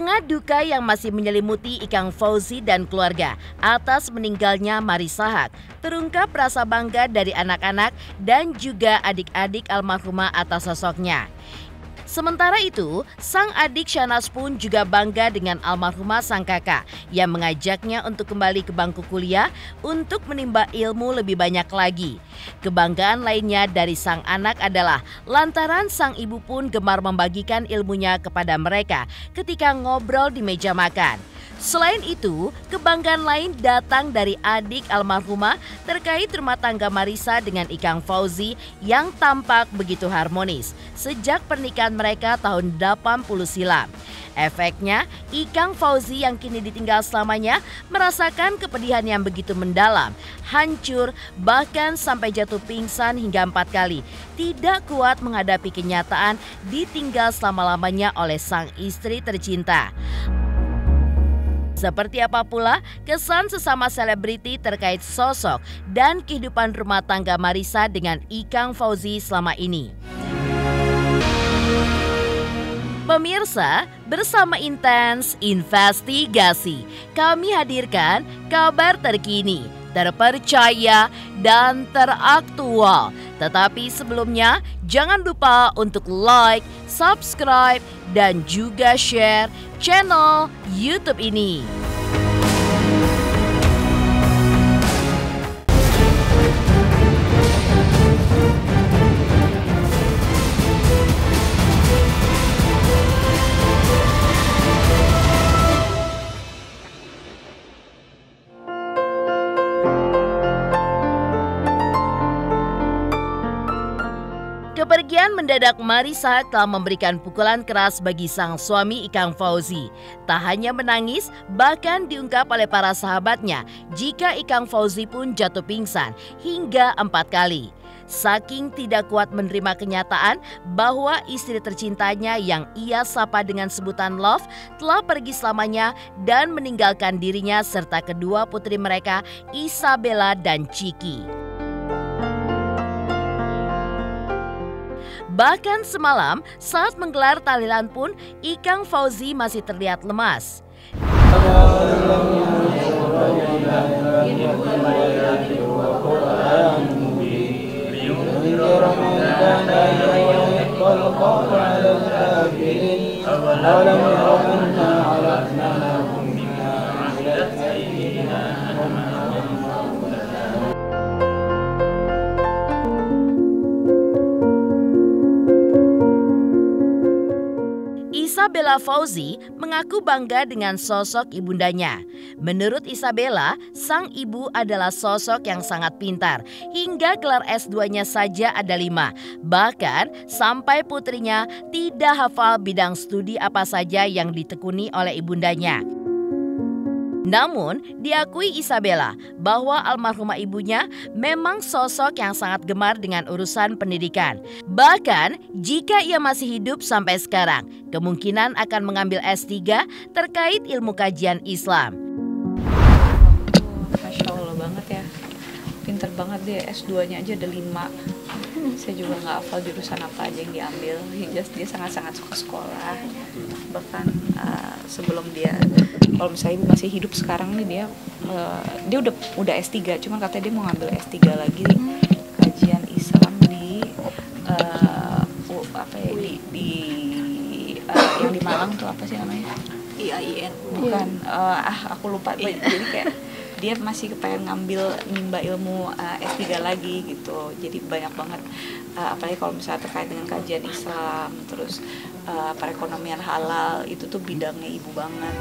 tengah duka yang masih menyelimuti Ikang Fauzi dan keluarga atas meninggalnya Marissa Haque, terungkap rasa bangga dari anak-anak dan juga adik-adik almarhumah atas sosoknya. Sementara itu, sang adik Shahnaz pun juga bangga dengan almarhumah sang kakak yang mengajaknya untuk kembali ke bangku kuliah untuk menimba ilmu lebih banyak lagi. Kebanggaan lainnya dari sang anak adalah lantaran sang ibu pun gemar membagikan ilmunya kepada mereka ketika ngobrol di meja makan. Selain itu, kebanggaan lain datang dari adik almarhumah terkait rumah tangga Marissa dengan Ikang Fauzi yang tampak begitu harmonis sejak pernikahan mereka tahun 80 silam. Efeknya, Ikang Fauzi yang kini ditinggal selamanya merasakan kepedihan yang begitu mendalam, hancur, bahkan sampai jatuh pingsan hingga 4 kali. Tidak kuat menghadapi kenyataan ditinggal selama-lamanya oleh sang istri tercinta. Seperti apa pula kesan sesama selebriti terkait sosok dan kehidupan rumah tangga Marissa dengan Ikang Fauzi selama ini. Pemirsa, bersama Intens Investigasi, kami hadirkan kabar terkini, terpercaya, dan teraktual. Tetapi sebelumnya, jangan lupa untuk like, subscribe, dan juga share channel YouTube ini. Kepergian mendadak Marissa Haque telah memberikan pukulan keras bagi sang suami Ikang Fauzi. Tak hanya menangis, bahkan diungkap oleh para sahabatnya jika Ikang Fauzi pun jatuh pingsan hingga 4 kali. Saking tidak kuat menerima kenyataan bahwa istri tercintanya yang ia sapa dengan sebutan Love telah pergi selamanya dan meninggalkan dirinya serta kedua putri mereka, Isabella dan Chiki. Bahkan semalam saat menggelar tahlilan pun Ikang Fauzi masih terlihat lemas. Isabella Fauzi mengaku bangga dengan sosok ibundanya. Menurut Isabella, sang ibu adalah sosok yang sangat pintar. Hingga gelar S2-nya saja ada 5. Bahkan sampai putrinya tidak hafal bidang studi apa saja yang ditekuni oleh ibundanya. Namun, diakui Isabella bahwa almarhumah ibunya memang sosok yang sangat gemar dengan urusan pendidikan. Bahkan, jika ia masih hidup sampai sekarang, kemungkinan akan mengambil S3 terkait ilmu kajian Islam. Masya Allah banget ya, pinter banget dia, S2-nya aja ada 5. Saya juga nggak hafal jurusan apa aja yang diambil. Dia sangat-sangat suka sekolah. Bahkan sebelum dia, kalau misalnya ibu masih hidup sekarang nih, dia udah S3, cuman katanya dia mau ngambil S3 lagi kajian Islam di yang di Malang tuh apa sih namanya? IAIN. Bukan, aku lupa. Jadi kayak dia masih kepengen nimba ilmu S3 lagi gitu. Jadi banyak banget, apalagi kalau misalnya terkait dengan kajian Islam, terus perekonomian halal, itu tuh bidangnya ibu banget.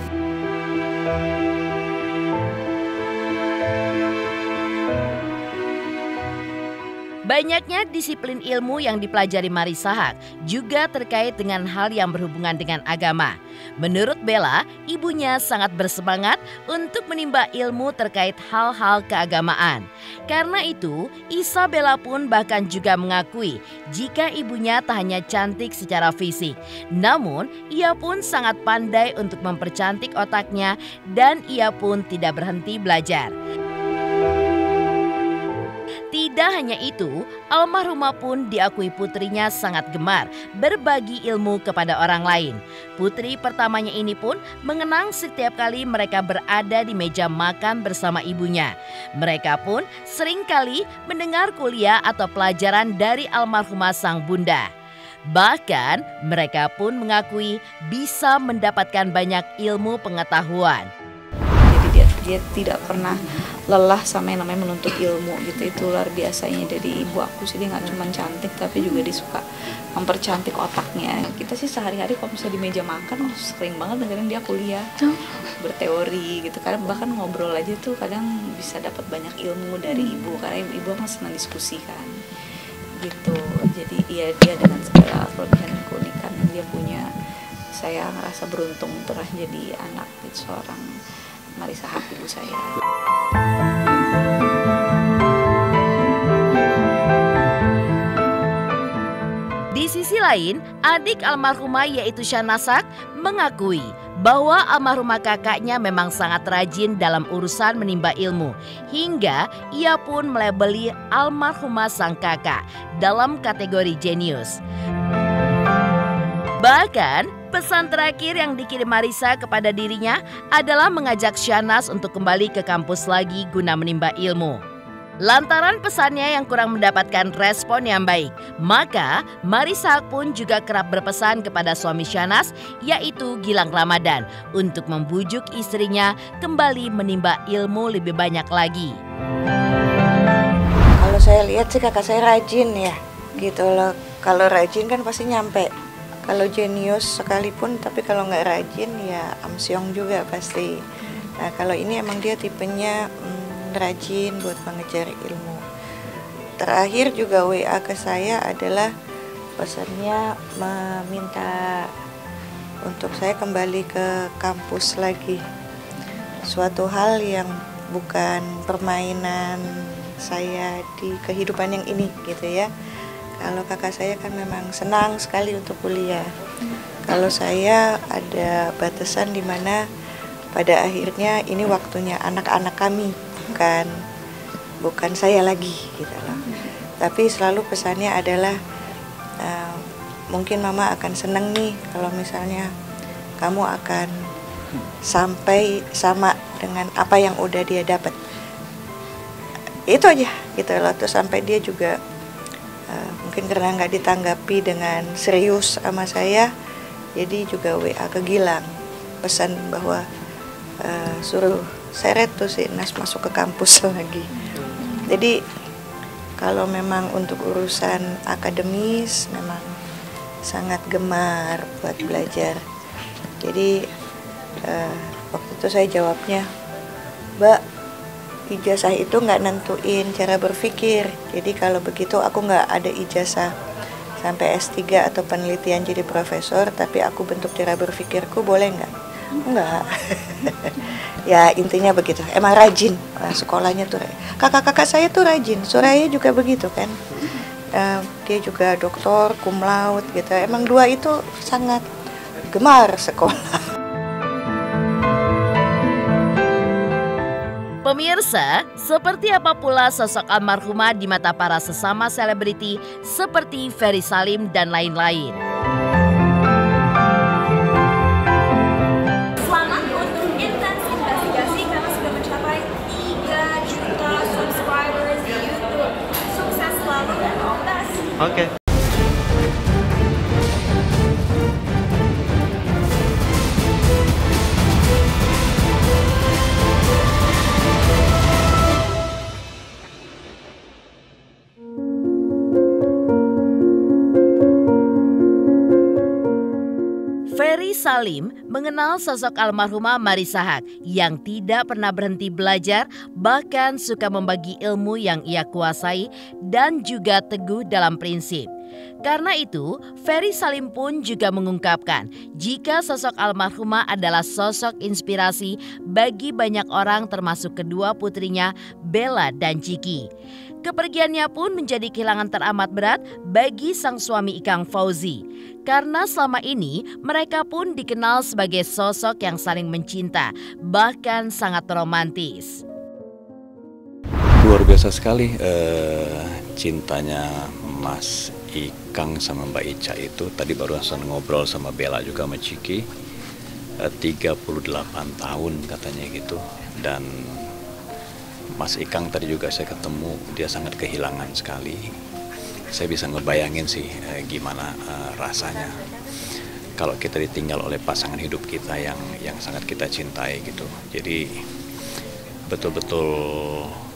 Banyaknya disiplin ilmu yang dipelajari Marissa Haque juga terkait dengan hal yang berhubungan dengan agama. Menurut Bella, ibunya sangat bersemangat untuk menimba ilmu terkait hal-hal keagamaan. Karena itu, Isabella pun bahkan juga mengakui jika ibunya tak hanya cantik secara fisik, namun ia pun sangat pandai untuk mempercantik otaknya dan ia pun tidak berhenti belajar. Tidak hanya itu, almarhumah pun diakui putrinya sangat gemar berbagi ilmu kepada orang lain. Putri pertamanya ini pun mengenang setiap kali mereka berada di meja makan bersama ibunya. Mereka pun seringkali mendengar kuliah atau pelajaran dari almarhumah sang bunda. Bahkan mereka pun mengakui bisa mendapatkan banyak ilmu pengetahuan. Jadi dia tidak pernah lelah sama yang namanya menuntut ilmu gitu. Itu luar biasanya dari ibu aku sih. Dia nggak cuma cantik tapi juga dia suka mempercantik otaknya. Kita sih sehari-hari kalau misalnya di meja makan sering banget dengerin dia kuliah, berteori gitu. Kadang bahkan ngobrol aja tuh kadang bisa dapat banyak ilmu dari ibu, karena ibu kan senang diskusi kan gitu. Jadi iya, dia dengan segala kelebihan dan keunikan yang dia punya, saya ngerasa beruntung pernah jadi anak seorang Marissa Haque, ibu saya. Di sisi lain, adik almarhumah yaitu Shahnaz Haque mengakui bahwa almarhumah kakaknya memang sangat rajin dalam urusan menimba ilmu, hingga ia pun melabeli almarhumah sang kakak dalam kategori jenius. Bahkan pesan terakhir yang dikirim Marissa kepada dirinya adalah mengajak Shahnaz untuk kembali ke kampus lagi guna menimba ilmu. Lantaran pesannya yang kurang mendapatkan respon yang baik, maka Marissa Haque pun juga kerap berpesan kepada suami Shahnaz, yaitu Gilang Ramadan, untuk membujuk istrinya kembali menimba ilmu lebih banyak lagi. Kalau saya lihat sih kakak saya rajin ya, gitu loh. Kalau rajin kan pasti nyampe. Kalau jenius sekalipun, tapi kalau nggak rajin ya amsyong juga pasti. Nah kalau ini emang dia tipenya rajin buat mengejar ilmu. Terakhir juga WA ke saya adalah pesannya meminta untuk saya kembali ke kampus lagi. Suatu hal yang bukan permainan saya di kehidupan yang ini gitu ya. Kalau kakak saya kan memang senang sekali untuk kuliah. Kalau saya ada batasan di mana pada akhirnya ini waktunya anak-anak kami, bukan saya lagi gitu loh. Tapi selalu pesannya adalah mungkin mama akan seneng nih kalau misalnya kamu akan sampai sama dengan apa yang udah dia dapat. Itu aja gitu loh. Terus sampai dia juga mungkin karena nggak ditanggapi dengan serius sama saya, jadi juga WA ke Gilang pesan bahwa suruh seret tuh si Nas masuk ke kampus lagi. Jadi kalau memang untuk urusan akademis memang sangat gemar buat belajar. Jadi waktu itu saya jawabnya, Mbak, ijazah itu nggak nentuin cara berpikir. Jadi kalau begitu aku nggak ada ijazah sampai S3 atau penelitian jadi profesor, tapi aku bentuk cara berpikirku boleh nggak? Enggak. Ya intinya begitu, emang rajin. Sekolahnya tuh kakak-kakak saya tuh rajin. Suraya juga begitu kan, dia juga doktor cum laude gitu. Emang dua itu sangat gemar sekolah. Pemirsa, seperti apa pula sosok almarhumah di mata para sesama selebriti seperti Ferry Salim dan lain-lain? Selamat untuk Intens Investigasi karena sudah mencapai 3 juta subscribers di YouTube. Sukses selalu dan all the best. Oke. Ferry Salim mengenal sosok almarhumah Marissa Haque yang tidak pernah berhenti belajar, bahkan suka membagi ilmu yang ia kuasai dan juga teguh dalam prinsip. Karena itu, Ferry Salim pun juga mengungkapkan jika sosok almarhumah adalah sosok inspirasi bagi banyak orang termasuk kedua putrinya Bella dan Ciki. Kepergiannya pun menjadi kehilangan teramat berat bagi sang suami Ikang Fauzi. Karena selama ini mereka pun dikenal sebagai sosok yang saling mencinta, bahkan sangat romantis. Luar biasa sekali cintanya Mas Ikang sama Mbak Ica itu. Tadi barusan ngobrol sama Bella juga sama Ciki, 38 tahun katanya gitu. Dan Mas Ikang tadi juga saya ketemu, dia sangat kehilangan sekali. Saya bisa ngebayangin sih gimana rasanya kalau kita ditinggal oleh pasangan hidup kita yang sangat kita cintai gitu. Jadi betul-betul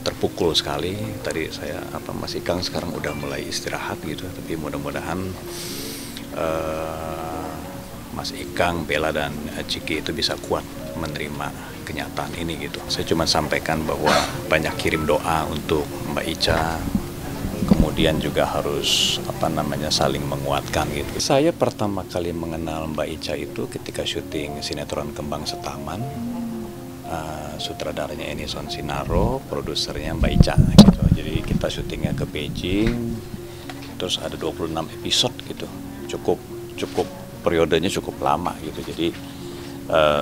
terpukul sekali. Tadi saya Mas Ikang sekarang udah mulai istirahat gitu, tapi mudah-mudahan Mas Ikang, Bella dan Ciki itu bisa kuat menerima kenyataan ini gitu. Saya cuma sampaikan bahwa banyak kirim doa untuk Mbak Ica, kemudian juga harus saling menguatkan gitu. Saya pertama kali mengenal Mbak Ica itu ketika syuting sinetron Kembang Setaman. Sutradaranya Enison Sinaro, produsernya Mbak Ica gitu. Jadi kita syutingnya ke Beijing, terus ada 26 episode gitu. Cukup periodenya cukup lama gitu. Jadi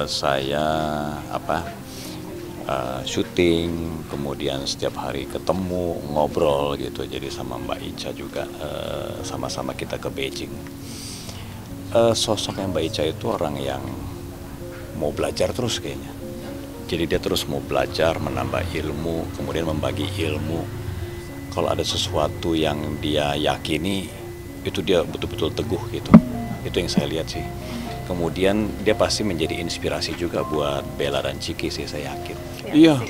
saya syuting, kemudian setiap hari ketemu, ngobrol gitu. Jadi sama Mbak Ica juga sama-sama kita ke Beijing. Sosoknya Mbak Ica itu orang yang mau belajar terus kayaknya. Jadi dia terus mau belajar, menambah ilmu, kemudian membagi ilmu. Kalau ada sesuatu yang dia yakini, itu dia betul-betul teguh gitu. Itu yang saya lihat sih. Kemudian dia pasti menjadi inspirasi juga buat Bella dan Ciki sih, saya yakin. Iya,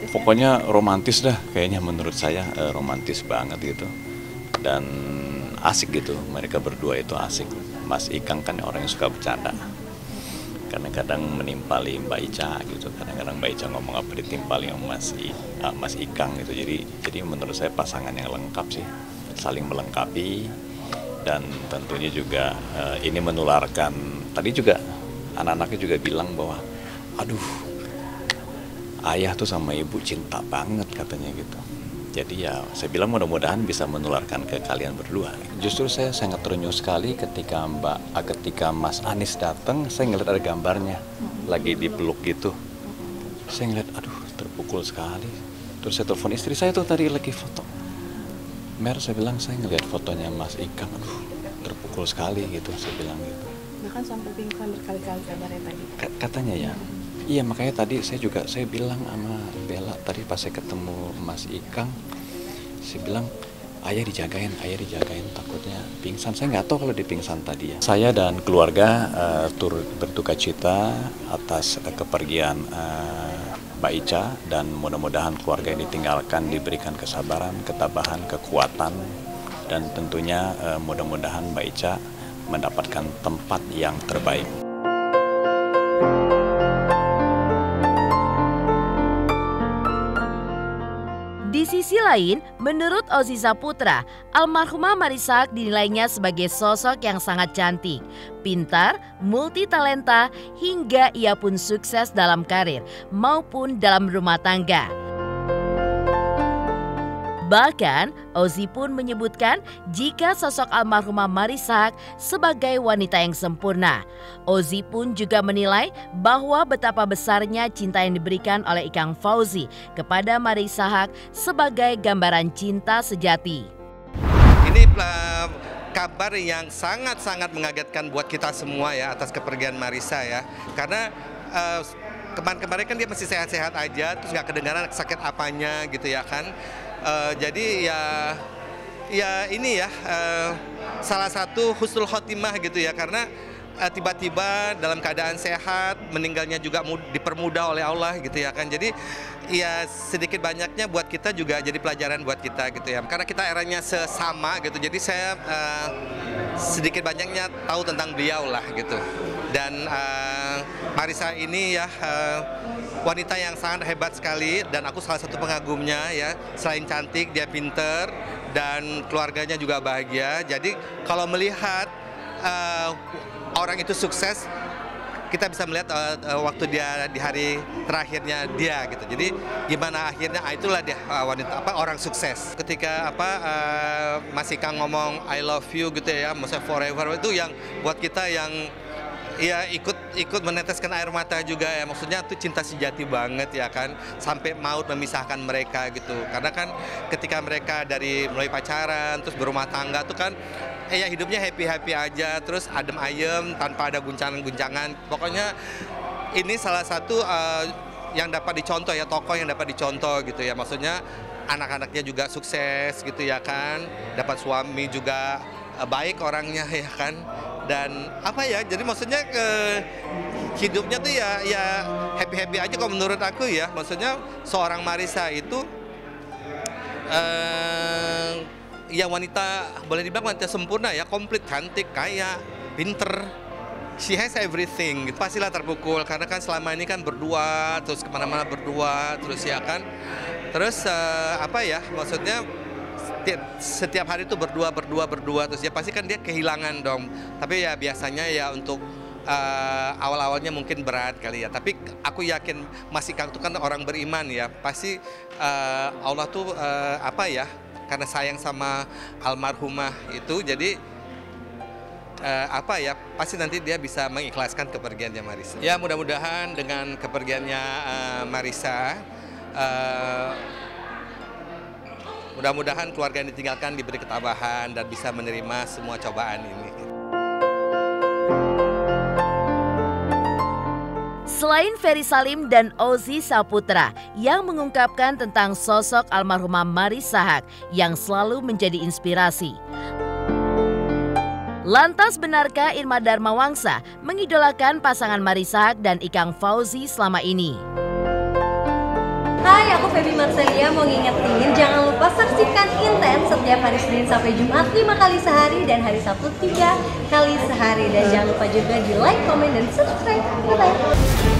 pokoknya romantis dah kayaknya menurut saya, romantis banget gitu. Dan asik gitu, mereka berdua itu asik. Mas Ikang kan orang yang suka bercanda. Kadang-kadang menimpali Mbak Ica gitu, kadang-kadang Mbak Ica ngomong apa ditimpali sama Mas Ikang gitu. Jadi menurut saya pasangan yang lengkap sih, saling melengkapi. Dan tentunya juga ini menularkan, tadi juga anak-anaknya juga bilang bahwa aduh, ayah tuh sama ibu cinta banget katanya gitu. Jadi ya saya bilang mudah-mudahan bisa menularkan ke kalian berdua. Justru saya sangat terenyuh sekali ketika Mas Anies datang, saya ngeliat ada gambarnya lagi dipeluk gitu. Saya ngeliat aduh terpukul sekali. Terus saya telepon istri saya tuh tadi lagi foto. Mer, saya bilang saya ngeliat fotonya Mas Ikang, aduh terpukul sekali gitu, saya bilang gitu. Bahkan sampai pingsan berkali-kali kabarnya tadi. Katanya ya. Iya, makanya tadi saya bilang sama Bella tadi pas saya ketemu Mas Ikang, saya bilang ayah dijagain takutnya pingsan. Saya nggak tahu kalau dia pingsan tadi ya. Saya dan keluarga turut berduka cita atas kepergian Mbak Ica, dan mudah-mudahan keluarga yang ditinggalkan diberikan kesabaran, ketabahan, kekuatan, dan tentunya mudah-mudahan Mbak Ica mendapatkan tempat yang terbaik. Di sisi lain, menurut Ozzy Saputra, almarhumah Marissa dinilainya sebagai sosok yang sangat cantik, pintar, multitalenta, hingga ia pun sukses dalam karir maupun dalam rumah tangga. Bahkan, Ozzy pun menyebutkan jika sosok almarhumah Marissa sebagai wanita yang sempurna. Ozzy pun juga menilai bahwa betapa besarnya cinta yang diberikan oleh Ikang Fauzi kepada Marissa sebagai gambaran cinta sejati. Ini kabar yang sangat-sangat mengagetkan buat kita semua ya atas kepergian Marissa ya. Karena kemarin-kemarin kan dia masih sehat-sehat aja, terus nggak kedengaran sakit apanya gitu ya kan. Jadi ya ini ya salah satu husnul khotimah gitu ya, karena tiba-tiba dalam keadaan sehat, meninggalnya juga dipermudah oleh Allah gitu ya kan. Jadi ya sedikit banyaknya buat kita juga jadi pelajaran buat kita gitu ya, karena kita eranya sesama gitu. Jadi saya sedikit banyaknya tahu tentang beliau lah gitu. Dan Marissa ini ya wanita yang sangat hebat sekali, dan aku salah satu pengagumnya ya. Selain cantik, dia pinter, dan keluarganya juga bahagia. Jadi kalau melihat orang itu sukses, kita bisa melihat waktu dia di hari terakhirnya dia gitu. Jadi gimana akhirnya, itulah dia wanita orang sukses. Ketika Mas Ikang ngomong I love you gitu ya, maksudnya forever, itu yang buat kita yang ya ikut ikut meneteskan air mata juga ya, maksudnya itu cinta sejati banget ya kan, sampai maut memisahkan mereka gitu. Karena kan ketika mereka dari mulai pacaran terus berumah tangga tuh kan ya hidupnya happy aja, terus adem ayem tanpa ada guncangan-guncangan. Pokoknya ini salah satu yang dapat dicontoh ya, tokoh yang dapat dicontoh gitu ya, maksudnya anak-anaknya juga sukses gitu ya kan, dapat suami juga baik orangnya ya kan, dan apa ya, jadi maksudnya hidupnya tuh ya happy aja kalau menurut aku ya. Maksudnya seorang Marissa itu ya wanita, boleh dibilang wanita sempurna ya, komplit, cantik, kaya, pinter. She has everything. Pastilah terpukul karena kan selama ini kan berdua, terus kemana-mana berdua, terus ya kan. Terus apa ya, maksudnya setiap hari itu berdua, terus ya pasti kan dia kehilangan dong. Tapi ya biasanya ya untuk awal-awalnya mungkin berat kali ya. Tapi aku yakin Mas Ikang itu kan orang beriman ya. Pasti Allah tuh apa ya, karena sayang sama almarhumah itu, jadi apa ya, pasti nanti dia bisa mengikhlaskan kepergiannya Marissa. Ya mudah-mudahan dengan kepergiannya Marissa, mudah-mudahan keluarga yang ditinggalkan diberi ketabahan dan bisa menerima semua cobaan ini. Selain Ferry Salim dan Ozy Saputra yang mengungkapkan tentang sosok almarhumah Marissa Haque yang selalu menjadi inspirasi. Lantas benarkah Irma Darmawangsa mengidolakan pasangan Marissa Haque dan Ikang Fauzi selama ini? Hai, aku Feby Marcelia mau ngingetin jangan lupa saksikan Intens setiap hari Senin sampai Jumat 5 kali sehari dan hari Sabtu 3 kali sehari. Dan jangan lupa juga di like, komen, dan subscribe. Bye-bye.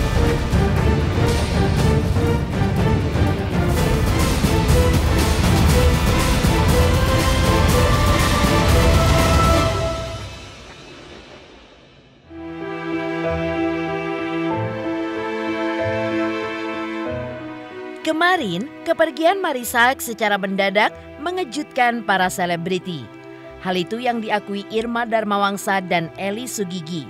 Kemarin, kepergian Marissa Haque secara mendadak mengejutkan para selebriti. Hal itu yang diakui Irma Darmawangsa dan Eli Sugigi.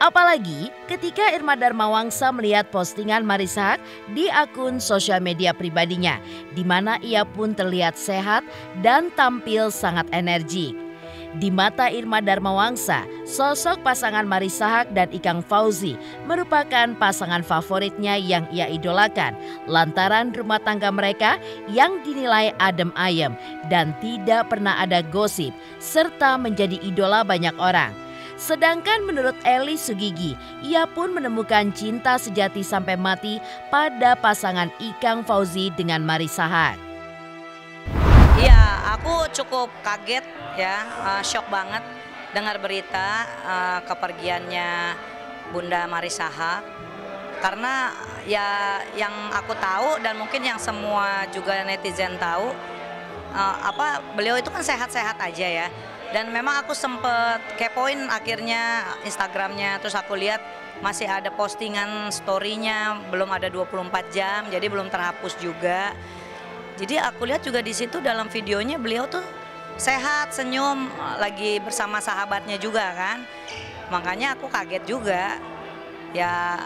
Apalagi ketika Irma Darmawangsa melihat postingan Marissa Haque di akun sosial media pribadinya, di mana ia pun terlihat sehat dan tampil sangat energik. Di mata Irma Darmawangsa, sosok pasangan Marissa Haque dan Ikang Fauzi merupakan pasangan favoritnya yang ia idolakan lantaran rumah tangga mereka yang dinilai adem ayem dan tidak pernah ada gosip serta menjadi idola banyak orang. Sedangkan menurut Eli Sugigi, ia pun menemukan cinta sejati sampai mati pada pasangan Ikang Fauzi dengan Marissa Haque. Iya, aku cukup kaget ya, shock banget dengar berita kepergiannya Bunda Marissa Haque. Karena ya yang aku tahu dan mungkin yang semua juga netizen tahu, beliau itu kan sehat-sehat aja ya. Dan memang aku sempet kepoin akhirnya Instagramnya, terus aku lihat masih ada postingan story-nya, belum ada 24 jam, jadi belum terhapus juga. Jadi aku lihat juga di situ dalam videonya beliau tuh sehat, senyum, lagi bersama sahabatnya juga kan. Makanya aku kaget juga. Ya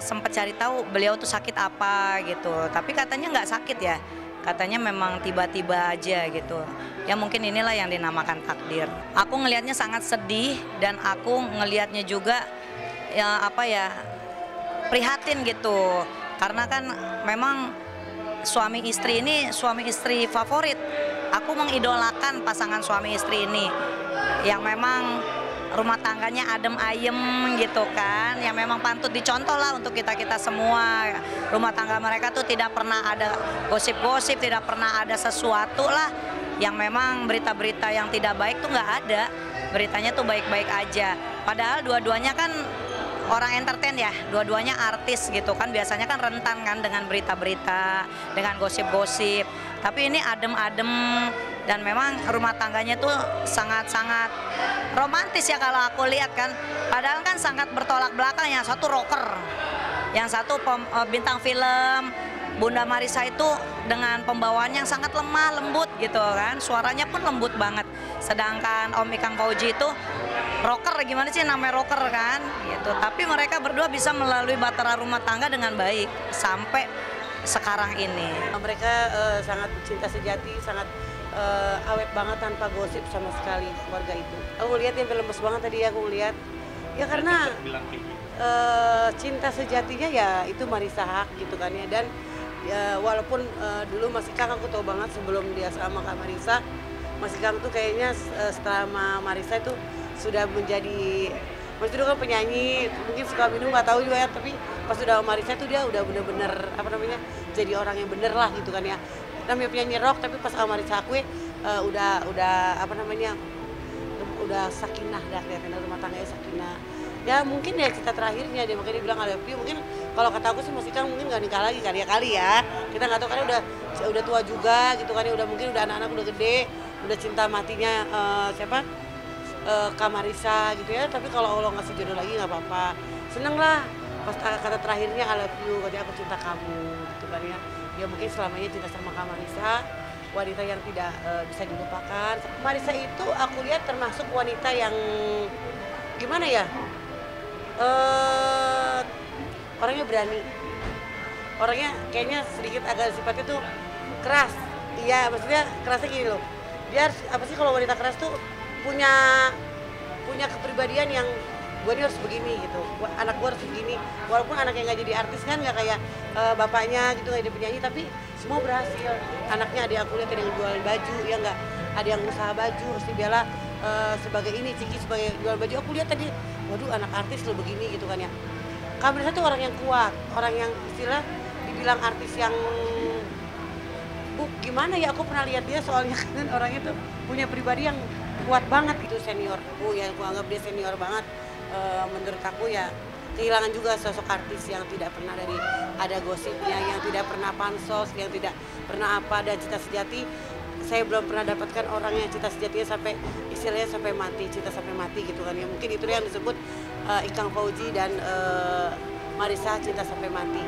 sempat cari tahu beliau tuh sakit apa gitu. Tapi katanya nggak sakit ya. Katanya memang tiba-tiba aja gitu. Ya mungkin inilah yang dinamakan takdir. Aku ngelihatnya sangat sedih dan aku ngelihatnya juga prihatin gitu. Karena kan memang suami istri ini suami istri favorit. Aku mengidolakan pasangan suami istri ini yang memang rumah tangganya adem ayem gitu kan, yang memang pantut dicontoh lah untuk kita semua. Rumah tangga mereka tuh tidak pernah ada gosip-gosip, tidak pernah ada sesuatu lah yang memang berita-berita yang tidak baik tuh nggak ada. Beritanya tuh baik-baik aja. Padahal dua-duanya kan orang entertain ya, dua-duanya artis gitu kan, biasanya kan rentan kan dengan berita-berita, dengan gosip-gosip. Tapi ini adem-adem dan memang rumah tangganya tuh sangat-sangat romantis ya kalau aku lihat kan. Padahal kan sangat bertolak belakang, yang satu rocker, yang satu bintang film, Bunda Marissa itu dengan pembawaannya yang sangat lemah, lembut gitu kan, suaranya pun lembut banget. Sedangkan Om Ikang Fauzi itu rocker, gimana sih namanya rocker kan gitu. Tapi mereka berdua bisa melalui batara rumah tangga dengan baik sampai sekarang ini. Mereka sangat cinta sejati, sangat awet banget tanpa gosip sama sekali keluarga itu. Aku lihat dia lemes banget tadi, aku lihat ya karena cinta sejatinya ya itu Marissa Haque gitu kan ya. Dan ya, walaupun dulu Mas Ikang aku tahu banget sebelum dia sama Kak Marissa, Mas Ikang tuh kayaknya setelah sama Marissa itu sudah menjadi, Mas dulu kan penyanyi, mungkin suka minum nggak tahu juga ya, tapi pas sudah sama Marissa itu dia udah bener-bener apa namanya jadi orang yang bener lah gitu kan ya. Namanya penyanyi rock tapi pas sama Marissa Haque udah apa namanya udah sakinah dah, kelihatan rumah tangganya sakinah. Ya mungkin ya cerita terakhirnya dia, makanya dia bilang I love you. Mungkin kalau kata aku sih Mas Ikang mungkin nggak nikah lagi kali ya, kita nggak tahu karena udah tua juga gitu kan ya, mungkin udah anak-anak udah gede, udah cinta matinya siapa Kak Marissa gitu ya. Tapi kalau Allah ngasih jodoh lagi nggak apa-apa, seneng lah pas kata terakhirnya I love you, katanya aku cinta kamu gitu kan ya. Ya mungkin selamanya cinta sama Kak Marissa, wanita yang tidak bisa dilupakan. Marissa itu aku lihat termasuk wanita yang gimana ya, orangnya berani, orangnya kayaknya sedikit agak sifatnya tuh keras. Iya, maksudnya kerasnya gini loh, dia harus, apa sih kalau wanita keras tuh punya kepribadian yang gue ini harus begini gitu, anak gue harus begini. Walaupun anaknya nggak jadi artis kan, nggak kayak bapaknya gitu, nggak jadi penyanyi, tapi semua berhasil. Anaknya ada yang aku lihat ada yang jualan baju, ya nggak, ada yang usaha baju, harus dibela sebagai ini, Ciki sebagai jual baju. Aku lihat tadi, waduh anak artis lo begini gitu kan ya. Kak Marissa tuh orang yang kuat, orang yang istilah dibilang artis yang gimana ya, aku pernah lihat dia soalnya kan orangnya tuh punya pribadi yang kuat banget gitu, senior. Ya aku anggap dia senior banget. Menurut aku ya kehilangan juga sosok artis yang tidak pernah ada gosipnya, yang tidak pernah pansos, yang tidak pernah apa, dan cinta sejati. Saya belum pernah dapatkan orang yang cinta sejatinya sampai istilahnya sampai mati, cinta sampai mati gitu kan ya. Mungkin itu yang disebut Ikang Fauzi dan Marissa cinta sampai mati.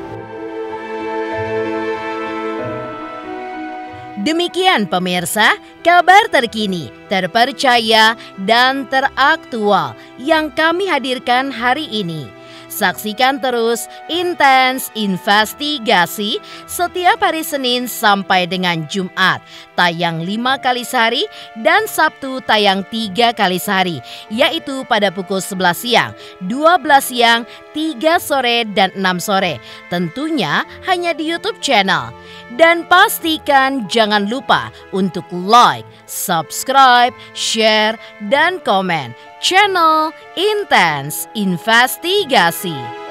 Demikian pemirsa, kabar terkini, terpercaya, dan teraktual yang kami hadirkan hari ini. Saksikan terus Intens Investigasi setiap hari Senin sampai dengan Jumat, tayang 5 kali sehari dan Sabtu tayang 3 kali sehari, yaitu pada pukul 11 siang, 12 siang, 3 sore, dan 6 sore. Tentunya hanya di YouTube channel. Dan pastikan jangan lupa untuk like, subscribe, share, dan komen channel Intens Investigasi.